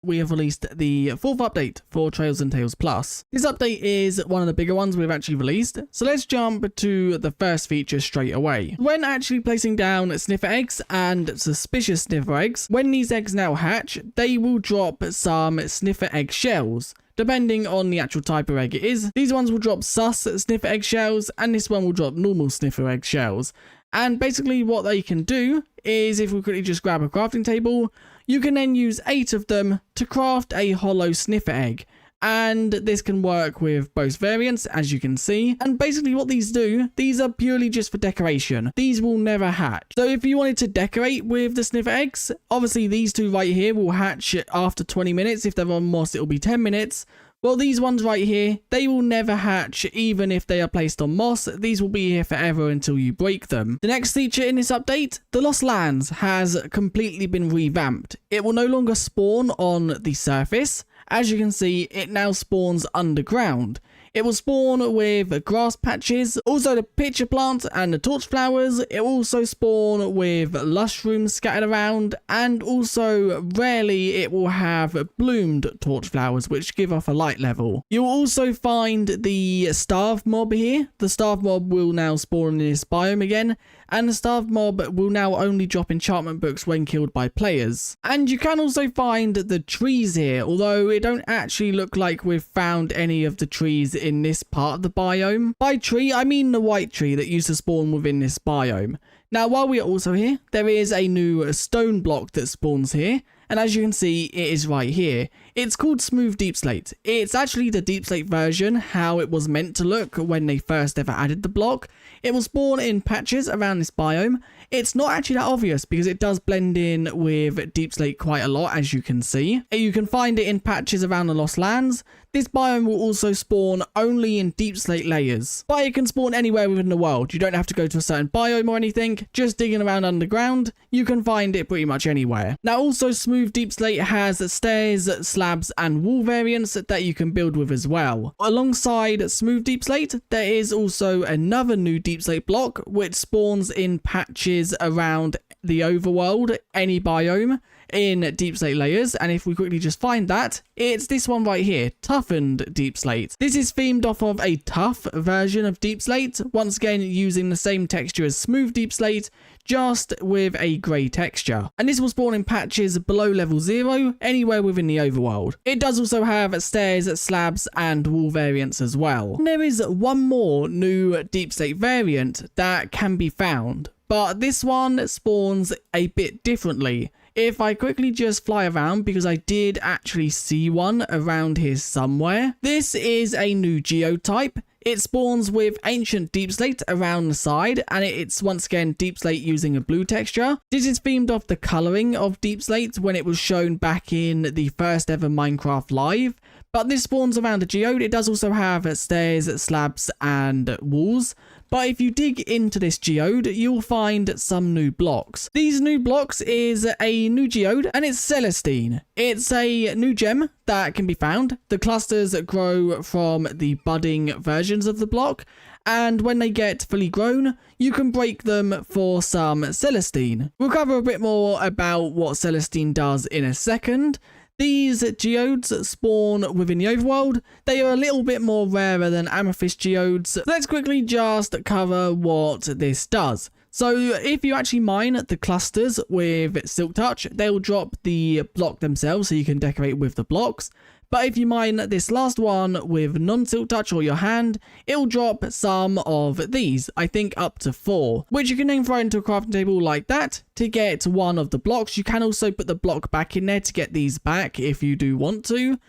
we have released the 4th update for Trails and Tales Plus. This update is one of the bigger ones we've actually released, so let's jump to the first feature straight away. When actually placing down sniffer eggs and suspicious sniffer eggs, when these eggs now hatch, they will drop some sniffer egg shells. Depending on the actual type of egg it is, these ones will drop sus sniffer egg shells, and this one will drop normal sniffer egg shells. And basically what they can do is, if we quickly just grab a crafting table, you can then use 8 of them to craft a hollow sniffer egg. And this can work with both variants, as you can see. And basically what these do, these are purely just for decoration. These will never hatch. So if you wanted to decorate with the sniffer eggs, obviously these two right here will hatch after 20 minutes. If they're on moss, it'll be 10 minutes. Well, these ones right here, they will never hatch even if they are placed on moss. These will be here forever until you break them. The next feature in this update, the Lost Lands, has completely been revamped. It will no longer spawn on the surface. As you can see, it now spawns underground. It will spawn with grass patches, also the pitcher plant and the torch flowers. It will also spawn with mushrooms scattered around, and also rarely it will have bloomed torch flowers which give off a light level. You'll also find the starve mob here. The starve mob will now spawn in this biome again, and the starve mob will now only drop enchantment books when killed by players. And you can also find the trees here, although it don't actually look like we've found any of the trees in this part of the biome. By tree, I mean the white tree that used to spawn within this biome. Now, while we are also here, there is a new stone block that spawns here, and as you can see, it is right here. It's called Smooth Deep Slate. It's actually the Deep Slate version, how it was meant to look when they first ever added the block. It will spawn in patches around this biome. It's not actually that obvious because it does blend in with Deep Slate quite a lot, as you can see. You can find it in patches around the Lost Lands. This biome will also spawn only in Deep Slate layers, but it can spawn anywhere within the world. You don't have to go to a certain biome or anything. Just digging around underground, you can find it pretty much anywhere. Now, also Smooth Deep Slate has stairs, slabs and wall variants that you can build with as well. Alongside Smooth Deep Slate, there is also another new Deep Slate block which spawns in patches around the overworld, any biome, in Deep Slate layers. And if we quickly just find that, it's this one right here, Toughened Deep Slate. This is themed off of a tough version of Deep Slate, once again using the same texture as Smooth Deep Slate, just with a grey texture. And this will spawn in patches below level 0, anywhere within the overworld. It does also have stairs, slabs and wall variants as well. And there is one more new Deep Slate variant that can be found, but this one spawns a bit differently. If I quickly just fly around, because I did actually see one around here somewhere. This is a new Geode type. It spawns with ancient Deep Slate around the side, and it's once again Deep Slate using a blue texture. This is themed off the colouring of Deep Slate when it was shown back in the first ever Minecraft Live. But this spawns around the Geode. It does also have stairs, slabs and walls. But if you dig into this Geode, you'll find some new blocks. These new blocks is a new Geode, and it's Celestine. It's a new gem that can be found. The clusters grow from the budding versions of the block, and when they get fully grown, you can break them for some Celestine. We'll cover a bit more about what Celestine does in a second. These geodes spawn within the overworld. They are a little bit more rarer than amethyst geodes. Let's quickly just cover what this does. So if you actually mine the clusters with Silk Touch, they'll drop the block themselves so you can decorate with the blocks. But if you mine this last one with non-Silk Touch or your hand, it'll drop some of these, I think up to 4, which you can then throw into a crafting table like that to get one of the blocks. You can also put the block back in there to get these back if you do want to.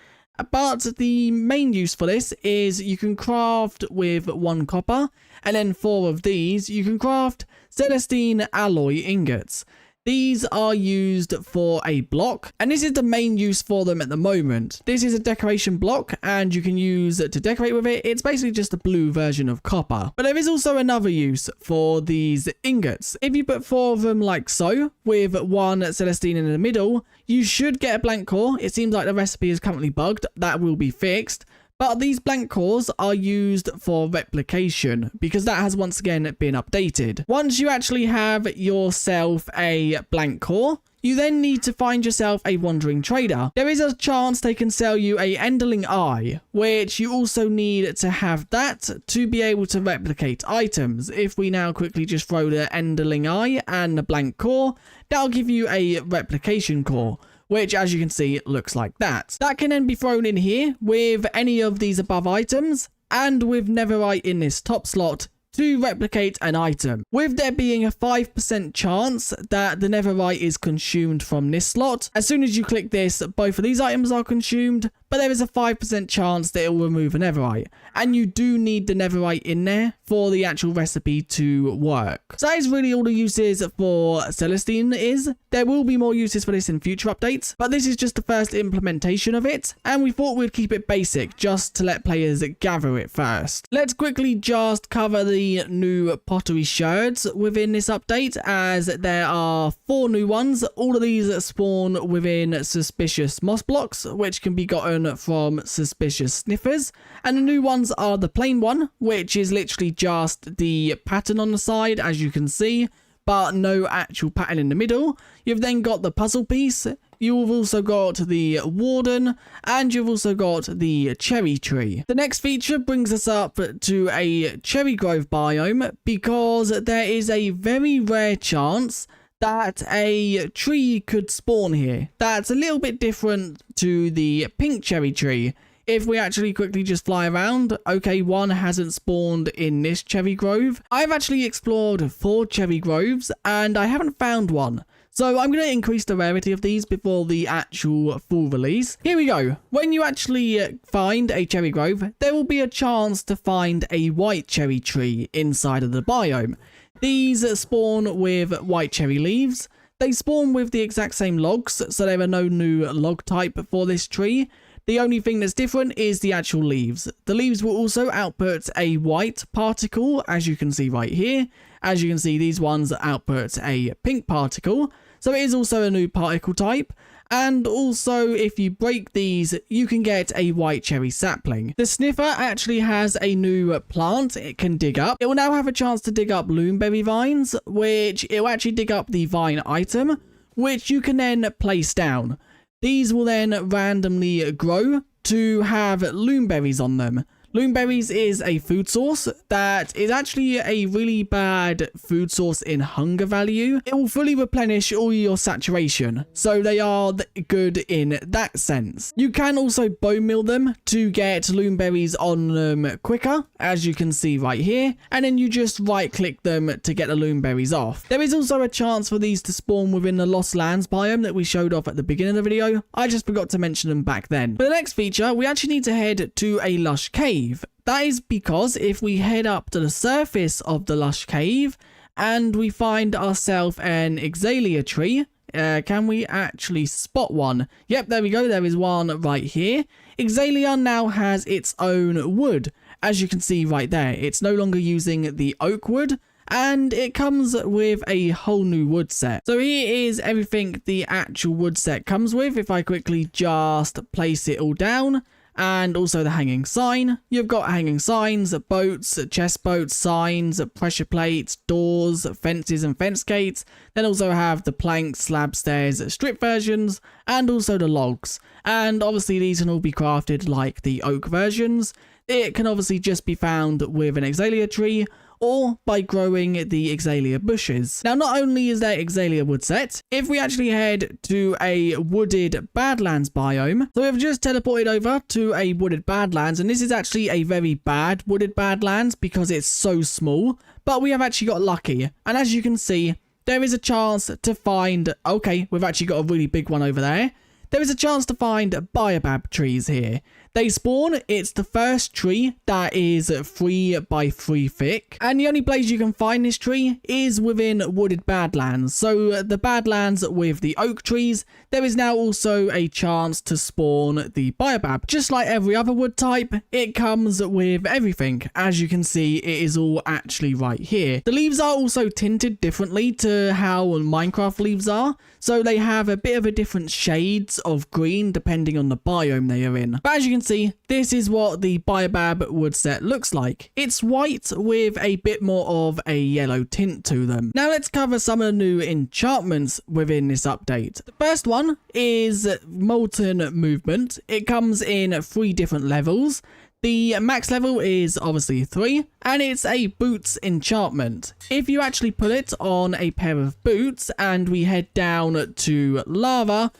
But the main use for this is you can craft with 1 copper, and then 4 of these you can craft Celestine alloy ingots. These are used for a block, and this is the main use for them at the moment. This is a decoration block, and you can use it to decorate with it. It's basically just a blue version of copper. But there is also another use for these ingots. If you put 4 of them like so, with 1 Celestine in the middle, you should get a blank core. It seems like the recipe is currently bugged. That will be fixed. But these blank cores are used for replication because that has once again been updated. Once you actually have yourself a blank core, you then need to find yourself a wandering trader. There is a chance they can sell you a Enderling Eye, which you also need to have that to be able to replicate items. If we now quickly just throw the Enderling Eye and the blank core, that'll give you a replication core, which as you can see looks like that. That can then be thrown in here with any of these above items and with netherite in this top slot to replicate an item, with there being a 5% chance that the netherite is consumed from this slot. As soon as you click this, both of these items are consumed, but there is a 5% chance that it will remove a netherite, and you do need the netherite in there for the actual recipe to work. So that is really all the uses for Celestine is. There will be more uses for this in future updates, but this is just the first implementation of it, and we thought we'd keep it basic just to let players gather it first. Let's quickly just cover the new Pottery shards within this update, as there are 4 new ones. All of these spawn within suspicious moss blocks, which can be gotten from suspicious sniffers, and the new ones are the plain one, which is literally just the pattern on the side, as you can see, but no actual pattern in the middle. You've then got the puzzle piece, you've also got the warden, and you've also got the cherry tree. The next feature brings us up to a cherry grove biome, because there is a very rare chance that a tree could spawn here. That's a little bit different to the pink cherry tree. If we actually quickly just fly around, okay, one hasn't spawned in this cherry grove. I've actually explored 4 cherry groves and I haven't found one. So I'm going to increase the rarity of these before the actual full release. Here we go. When you actually find a cherry grove, there will be a chance to find a white cherry tree inside of the biome. These spawn with white cherry leaves. They spawn with the exact same logs, so there are no new log type for this tree. The only thing that's different is the actual leaves. The leaves will also output a white particle, as you can see right here. As you can see, these ones output a pink particle, so it is also a new particle type. And also, if you break these, you can get a white cherry sapling. The sniffer actually has a new plant it can dig up. It will now have a chance to dig up loomberry vines, which it will actually dig up the vine item, which you can then place down. These will then randomly grow to have loomberries on them. Loomberries is a food source that is actually a really bad food source in hunger value. It will fully replenish all your saturation, so they are good in that sense. You can also bone meal them to get loomberries on them quicker, as you can see right here, and then you just right click them to get the loomberries off. There is also a chance for these to spawn within the Lost Lands biome that we showed off at the beginning of the video. I just forgot to mention them back then. For the next feature, we actually need to head to a lush cave. That is because if we head up to the surface of the lush cave and we find ourselves an Exalia tree, can we actually spot one? Yep, there we go. There is one right here. Exalia now has its own wood, as you can see right there. It's no longer using the oak wood, and it comes with a whole new wood set. So here is everything the actual wood set comes with. If I quickly just place it all down, and also the hanging sign. You've got hanging signs, boats, chest boats, signs, pressure plates, doors, fences and fence gates. Then also have the planks, slab stairs, strip versions, and also the logs. And obviously these can all be crafted like the oak versions. It can obviously just be found with an Exalia tree, or by growing the Exalia bushes. Now, not only is there Exalia Wood Set, if we actually head to a wooded Badlands biome, so we've just teleported over to a wooded Badlands, and this is actually a very bad wooded Badlands because it's so small, but we have actually got lucky. And as you can see, there is a chance to find, okay, we've actually got a really big one over there. There is a chance to find Biobab trees here. They spawn, it's the first tree that is 3 by 3 thick, and the only place you can find this tree is within wooded Badlands. So the Badlands with the oak trees, there is now also a chance to spawn the Biobab. Just like every other wood type, it comes with everything. As you can see, it is all actually right here. The leaves are also tinted differently to how Minecraft leaves are, so they have a bit of a different shades of green depending on the biome they are in. But as you can can see, this is what the Biobab wood set looks like. It's white with a bit more of a yellow tint to them. Now let's cover some of the new enchantments within this update. The first one is Molten Movement. It comes in 3 different levels. The max level is obviously 3, and it's a boots enchantment. If you actually put it on a pair of boots and we head down to lava,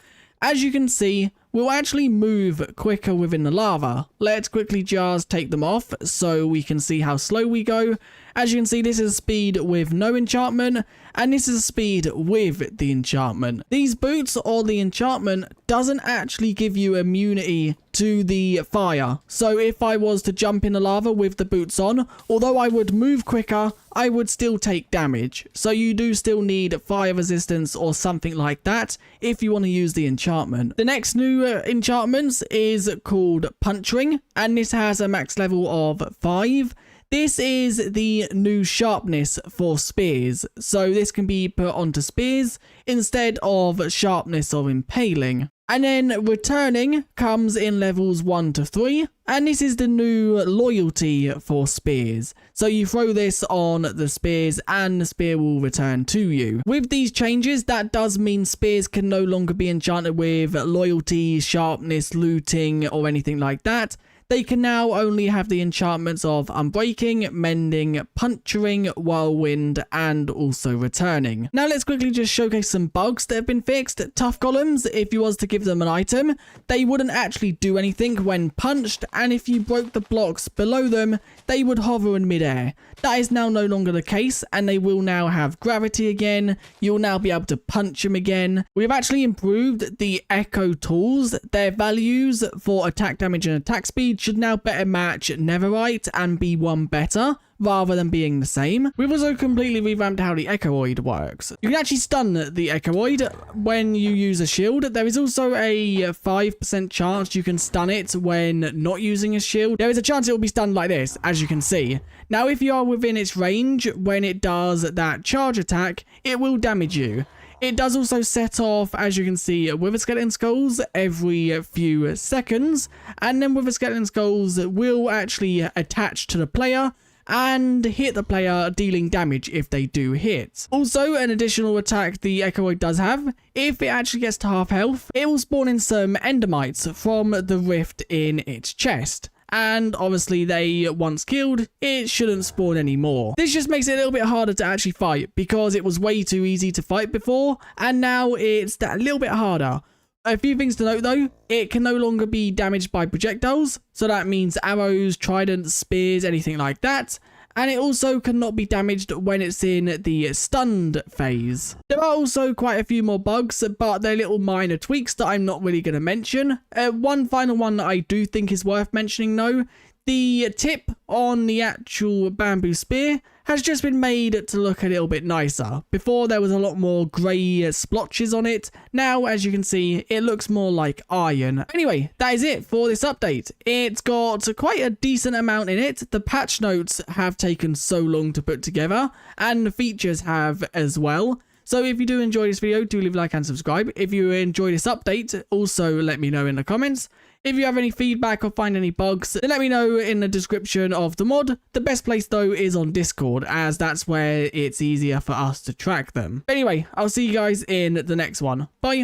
as you can see, we'll actually move quicker within the lava. Let's quickly just take them off so we can see how slow we go. As you can see, this is speed with no enchantment, and this is speed with the enchantment. These boots or the enchantment doesn't actually give you immunity to the fire. So if I was to jump in the lava with the boots on, although I would move quicker, I would still take damage. So you do still need fire resistance or something like that if you want to use the enchantment. The next new enchantment is called Puncturing, and this has a max level of 5. This is the new sharpness for spears, so this can be put onto spears instead of sharpness of impaling. And then Returning comes in levels 1 to 3, and this is the new loyalty for spears. So you throw this on the spears and the spear will return to you. With these changes, that does mean spears can no longer be enchanted with loyalty, sharpness, looting, or anything like that. They can now only have the enchantments of Unbreaking, Mending, Puncturing, Whirlwind, and also Returning. Now let's quickly just showcase some bugs that have been fixed. Tough columns, if you was to give them an item, they wouldn't actually do anything when punched, and if you broke the blocks below them, they would hover in midair. That is now no longer the case, and they will now have gravity again. You'll now be able to punch them again. We've actually improved the Echo tools. Their values for attack damage and attack speed should now better match Netherite and be 1 better rather than being the same. We've also completely revamped how the Echoid works. You can actually stun the Echoid when you use a shield. There is also a 5% chance you can stun it when not using a shield. There is a chance it will be stunned like this, as you can see. Now, if you are within its range when it does that charge attack, it will damage you. It does also set off, as you can see, Wither Skeleton Skulls every few seconds, and then Wither Skeleton Skulls will actually attach to the player and hit the player, dealing damage if they do hit. Also, an additional attack the Echoid does have, if it actually gets to half health, it will spawn in some Endermites from the rift in its chest. And obviously they, once killed, it shouldn't spawn anymore. This just makes it a little bit harder to actually fight because it was way too easy to fight before, and now it's a little bit harder. A few things to note though, it can no longer be damaged by projectiles, so that means arrows, tridents, spears, anything like that. And it also cannot be damaged when it's in the stunned phase. There are also quite a few more bugs, but they're little minor tweaks that I'm not really going to mention. One final one that I do think is worth mentioning though, the tip on the actual bamboo spear has just been made to look a little bit nicer. Before there was a lot more grey splotches on it. Now, as you can see, it looks more like iron. Anyway, that is it for this update. It's got quite a decent amount in it. The patch notes have taken so long to put together, and the features have as well. So if you do enjoy this video, do leave a like and subscribe. If you enjoy this update, also let me know in the comments. If you have any feedback or find any bugs, then let me know in the description of the mod. The best place though is on Discord, as that's where it's easier for us to track them. Anyway, I'll see you guys in the next one. Bye.